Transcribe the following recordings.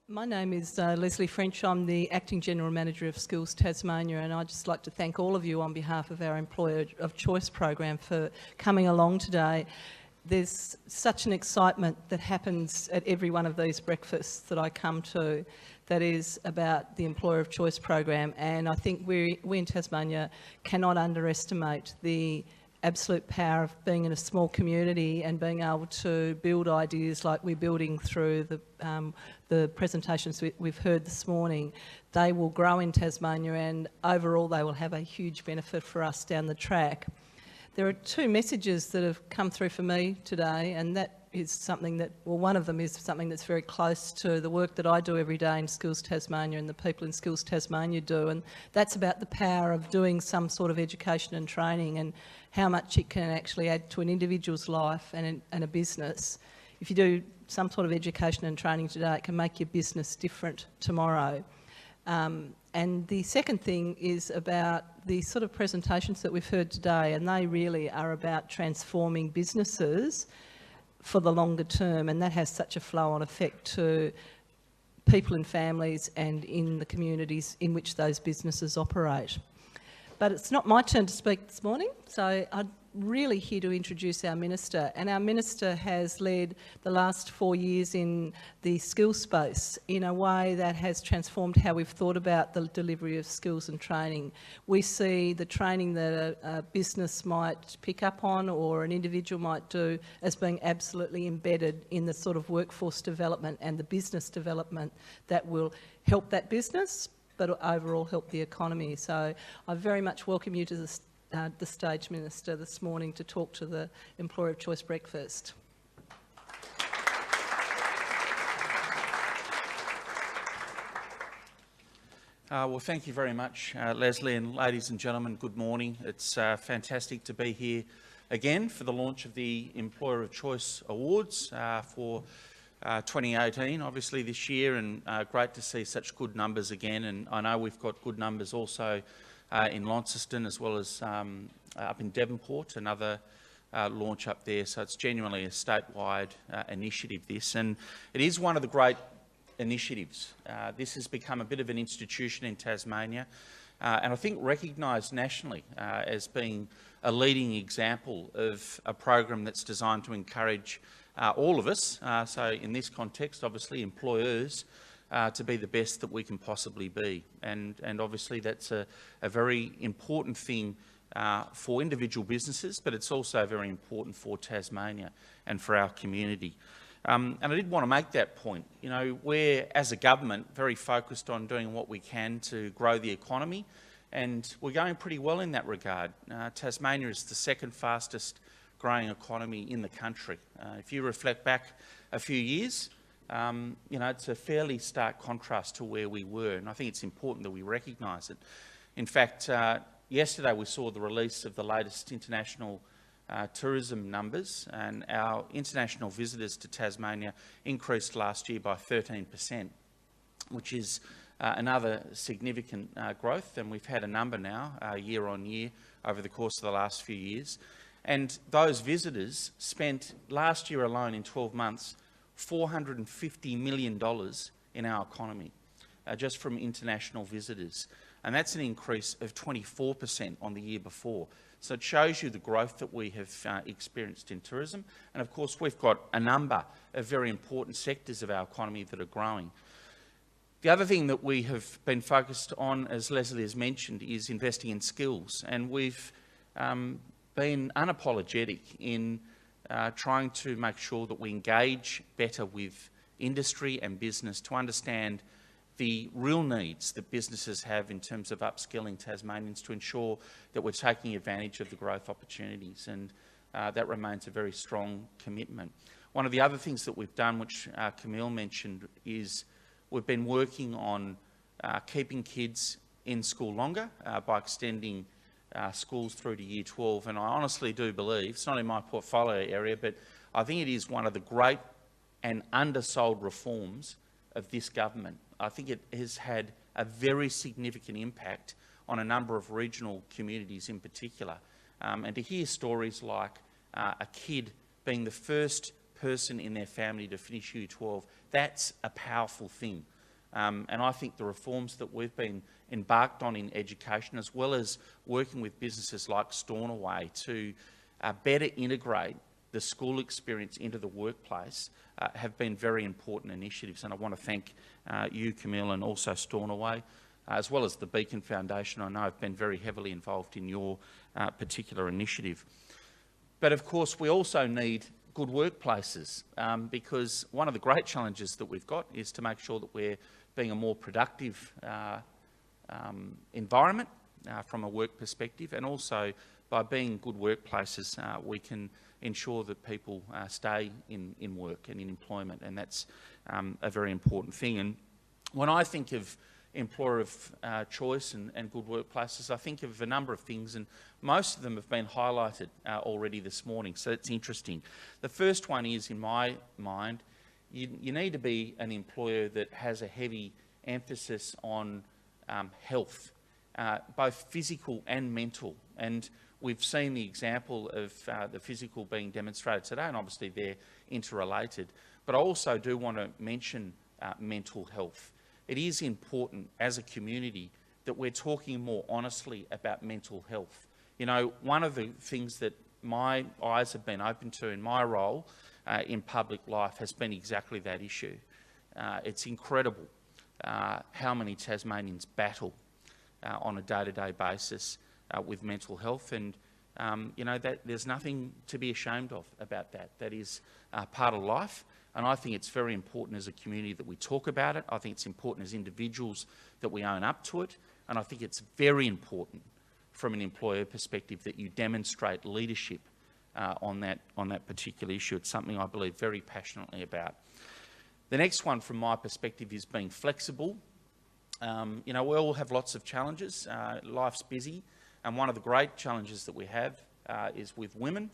My name is Lesley French. I'm the Acting General Manager of Schools Tasmania, and I'd just like to thank all of you on behalf of our Employer of Choice program for coming along today. There's such an excitement that happens at every one of these breakfasts that I come to that is about the Employer of Choice program, and I think we in Tasmania cannot underestimate the absolute power of being in a small community and being able to build ideas like we're building through the presentations we've heard this morning. They will grow in Tasmania, and overall they will have a huge benefit for us down the track. There are two messages that have come through for me today, and that is something that, well, one of them is something that's very close to the work that I do every day in Schools Tasmania and the people in Schools Tasmania do, and that's about the power of doing some sort of education and training and how much it can actually add to an individual's life and a business. If you do some sort of education and training today, it can make your business different tomorrow. And the second thing is about the sort of presentations that we've heard today, and they really are about transforming businesses for the longer term, and that has such a flow-on effect to people and families and in the communities in which those businesses operate. But it's not my turn to speak this morning, so I'm really here to introduce our Minister. And our Minister has led the last 4 years in the skills space in a way that has transformed how we've thought about the delivery of skills and training. We see the training that a business might pick up on or an individual might do as being absolutely embedded in the sort of workforce development and the business development that will help that business, but overall help the economy. So I very much welcome you to the stage, Minister, this morning to talk to the Employer of Choice breakfast. Well, thank you very much, Lesley, and ladies and gentlemen, good morning. It's fantastic to be here again for the launch of the Employer of Choice Awards for 2018, obviously this year, and great to see such good numbers again. And I know we've got good numbers also in Launceston as well as up in Devonport, another launch up there. So it's genuinely a statewide initiative, this, and it is one of the great initiatives. This has become a bit of an institution in Tasmania, and I think recognised nationally as being a leading example of a program that's designed to encourage all of us, so in this context, obviously employers, to be the best that we can possibly be. And obviously that's a very important thing for individual businesses, but it's also very important for Tasmania and for our community. And I did want to make that point. You know, we're, as a government, very focused on doing what we can to grow the economy, and we're going pretty well in that regard. Tasmania is the second fastest growing economy in the country. If you reflect back a few years, you know, it's a fairly stark contrast to where we were, and I think it's important that we recognise it. In fact, yesterday we saw the release of the latest international tourism numbers, and our international visitors to Tasmania increased last year by 13%, which is another significant growth, and we've had a number now year on year over the course of the last few years. And those visitors spent last year alone in 12 months $450 million in our economy, just from international visitors. And that's an increase of 24% on the year before. So it shows you the growth that we have experienced in tourism. And of course, we've got a number of very important sectors of our economy that are growing. The other thing that we have been focused on, as Lesley has mentioned, is investing in skills. And we've been unapologetic in trying to make sure that we engage better with industry and business to understand the real needs that businesses have in terms of upskilling Tasmanians to ensure that we're taking advantage of the growth opportunities, and that remains a very strong commitment. One of the other things that we've done, which Camille mentioned, is we've been working on keeping kids in school longer by extending schools through to year 12, and I honestly do believe, it's not in my portfolio area, but I think it is one of the great and undersold reforms of this government. I think it has had a very significant impact on a number of regional communities in particular, and to hear stories like a kid being the first person in their family to finish Year 12, that's a powerful thing. And I think the reforms that we've been embarked on in education, as well as working with businesses like Stornoway to better integrate the school experience into the workplace, have been very important initiatives. And I want to thank you, Camille, and also Stornoway, as well as the Beacon Foundation. I know have been very heavily involved in your particular initiative. But of course, we also need good workplaces, because one of the great challenges that we've got is to make sure that we're being a more productive environment from a work perspective, and also by being good workplaces, we can ensure that people stay in work and in employment, and that's a very important thing. And when I think of employer of choice and good workplaces, I think of a number of things, and most of them have been highlighted already this morning, so it's interesting. The first one is, in my mind, you need to be an employer that has a heavy emphasis on health, both physical and mental. And we've seen the example of the physical being demonstrated today, and obviously they're interrelated. But I also do want to mention mental health. It is important as a community that we're talking more honestly about mental health. You know, one of the things that my eyes have been open to in my role in public life has been exactly that issue. It's incredible how many Tasmanians battle on a day-to-day basis with mental health, and you know, that there's nothing to be ashamed of about that. That is part of life, and I think it's very important as a community that we talk about it. I think it's important as individuals that we own up to it, and I think it's very important from an employer perspective that you demonstrate leadership on that particular issue. It's something I believe very passionately about. The next one from my perspective is being flexible. You know, we all have lots of challenges. Life's busy, and one of the great challenges that we have is with women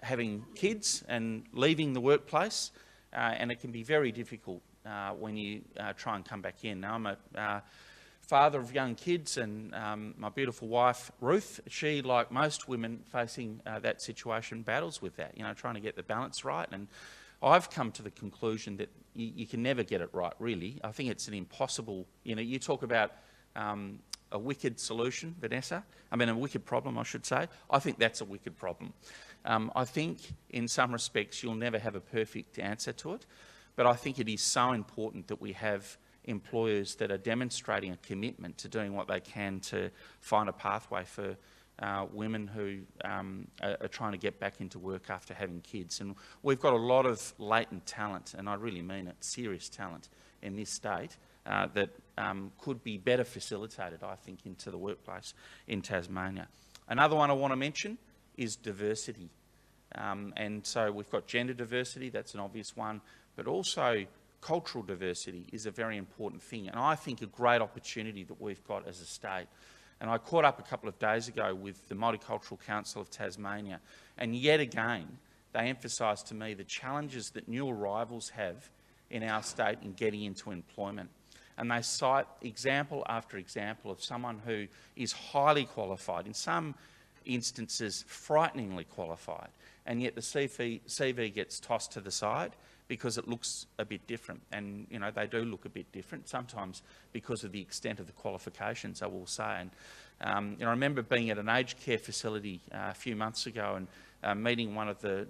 having kids and leaving the workplace, and it can be very difficult when you try and come back in. Now, I'm a father of young kids, and my beautiful wife, Ruth, she, like most women facing that situation, battles with that, you know, trying to get the balance right. And I've come to the conclusion that you can never get it right, really. I think it's an impossible, you know, you talk about a wicked solution, Vanessa. I mean, a wicked problem, I should say. I think that's a wicked problem. I think in some respects you'll never have a perfect answer to it, but I think it is so important that we have employers that are demonstrating a commitment to doing what they can to find a pathway for women who are trying to get back into work after having kids. And we've got a lot of latent talent, and I really mean it, serious talent in this state that could be better facilitated, I think, into the workplace in Tasmania. Another one I want to mention is diversity. And so we've got gender diversity, that's an obvious one, but also cultural diversity is a very important thing, and I think a great opportunity that we've got as a state. And I caught up a couple of days ago with the Multicultural Council of Tasmania, and yet again they emphasised to me the challenges that new arrivals have in our state in getting into employment. And they cite example after example of someone who is highly qualified, in some instances frighteningly qualified, and yet the CV gets tossed to the side because it looks a bit different. And, you know, they do look a bit different, sometimes because of the extent of the qualifications, I will say. And, you know, I remember being at an aged care facility a few months ago and meeting one of the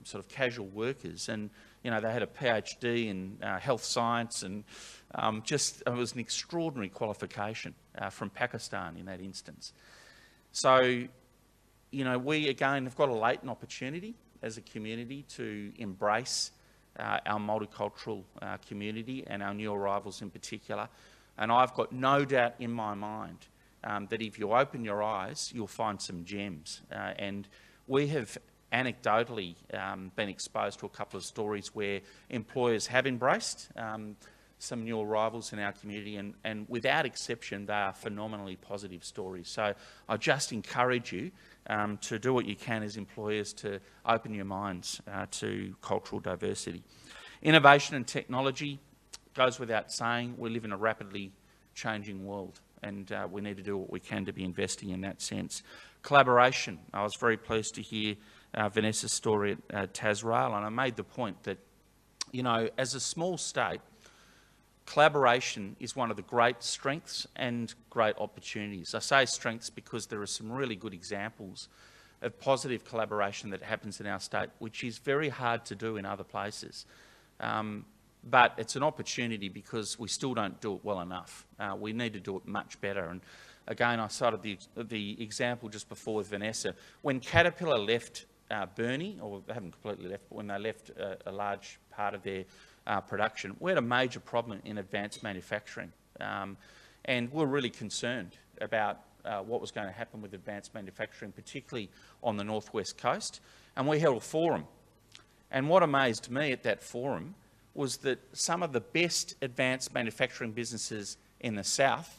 sort of casual workers, and, you know, they had a PhD in health science, and just, it was an extraordinary qualification from Pakistan in that instance. So, you know, we again have got a latent opportunity as a community to embrace our multicultural community and our new arrivals in particular. And I've got no doubt in my mind that if you open your eyes, you'll find some gems. And we have anecdotally been exposed to a couple of stories where employers have embraced some new arrivals in our community, and without exception, they are phenomenally positive stories. So I just encourage you to do what you can as employers to open your minds to cultural diversity. Innovation and technology goes without saying. We live in a rapidly changing world, and we need to do what we can to be investing in that sense. Collaboration. I was very pleased to hear Vanessa's story at Tasrail, and I made the point that, you know, as a small state, collaboration is one of the great strengths and great opportunities. I say strengths because there are some really good examples of positive collaboration that happens in our state, which is very hard to do in other places. But it's an opportunity because we still don't do it well enough. We need to do it much better. And again, I cited the example just before with Vanessa. When Caterpillar left Burnie, or they haven't completely left, but when they left a large part of their production, we had a major problem in advanced manufacturing. And we're really concerned about what was going to happen with advanced manufacturing, particularly on the northwest coast. And we held a forum. And what amazed me at that forum was that some of the best advanced manufacturing businesses in the south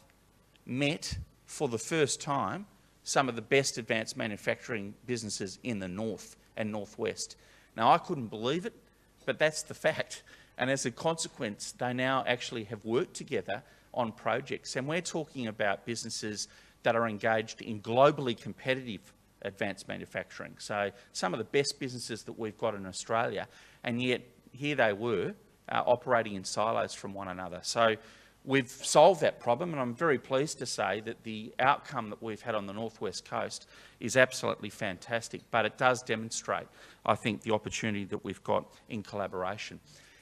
met for the first time some of the best advanced manufacturing businesses in the north and northwest. Now, I couldn't believe it, but that's the fact. And as a consequence, they now actually have worked together on projects. And we're talking about businesses that are engaged in globally competitive advanced manufacturing. So some of the best businesses that we've got in Australia, and yet here they were operating in silos from one another. So we've solved that problem, and I'm very pleased to say that the outcome that we've had on the northwest coast is absolutely fantastic, but it does demonstrate, I think, the opportunity that we've got in collaboration.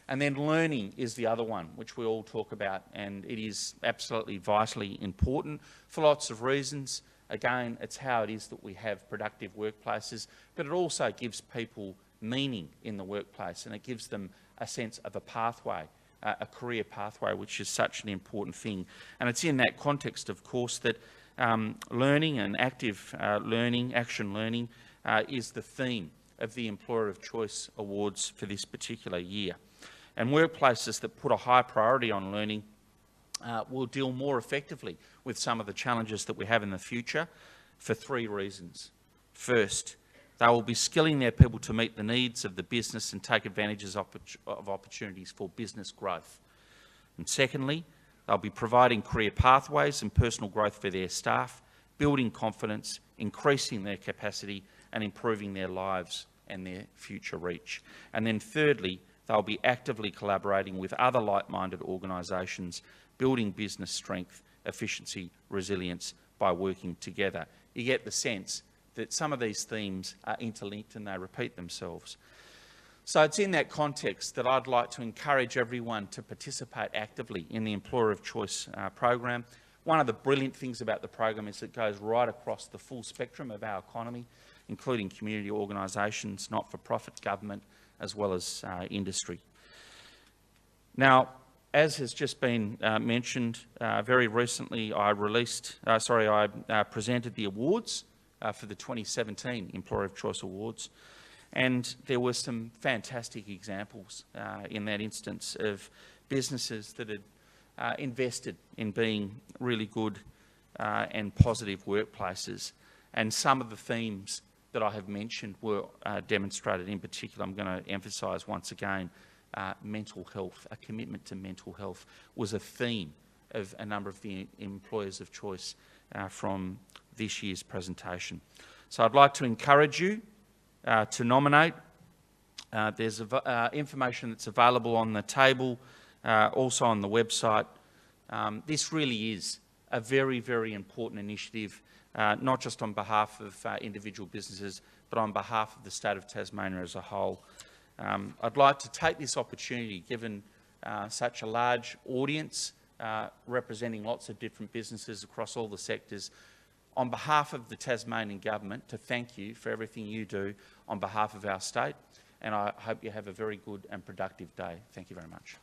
And then learning is the other one, which we all talk about, and it is absolutely vitally important for lots of reasons. Again, it's how it is that we have productive workplaces, but it also gives people meaning in the workplace, and it gives them a sense of a pathway, a career pathway, which is such an important thing. And it's in that context, of course, that learning and active learning, action learning, is the theme of the Employer of Choice Awards for this particular year. And workplaces that put a high priority on learning will deal more effectively with some of the challenges that we have in the future for three reasons. First, they will be skilling their people to meet the needs of the business and take advantages of opportunities for business growth. And secondly, they'll be providing career pathways and personal growth for their staff, building confidence, increasing their capacity and improving their lives and their future reach. And then thirdly, they'll be actively collaborating with other like-minded organisations, building business strength, efficiency, resilience by working together. You get the sense that some of these themes are interlinked and they repeat themselves. So it's in that context that I'd like to encourage everyone to participate actively in the Employer of Choice program. One of the brilliant things about the program is it goes right across the full spectrum of our economy, including community organisations, not-for-profit, government, as well as industry. Now, as has just been mentioned, very recently I presented the awards for the 2017 Employer of Choice Awards, and there were some fantastic examples in that instance of businesses that had invested in being really good and positive workplaces, and some of the themes that I have mentioned were demonstrated. In particular, I'm going to emphasise once again mental health. A commitment to mental health was a theme of a number of the employers of choice from this year's presentation. So I'd like to encourage you to nominate. There's information that's available on the table, also on the website. This really is a very, very important initiative, not just on behalf of individual businesses, but on behalf of the state of Tasmania as a whole. I'd like to take this opportunity, given such a large audience representing lots of different businesses across all the sectors, on behalf of the Tasmanian Government, to thank you for everything you do on behalf of our state, and I hope you have a very good and productive day. Thank you very much.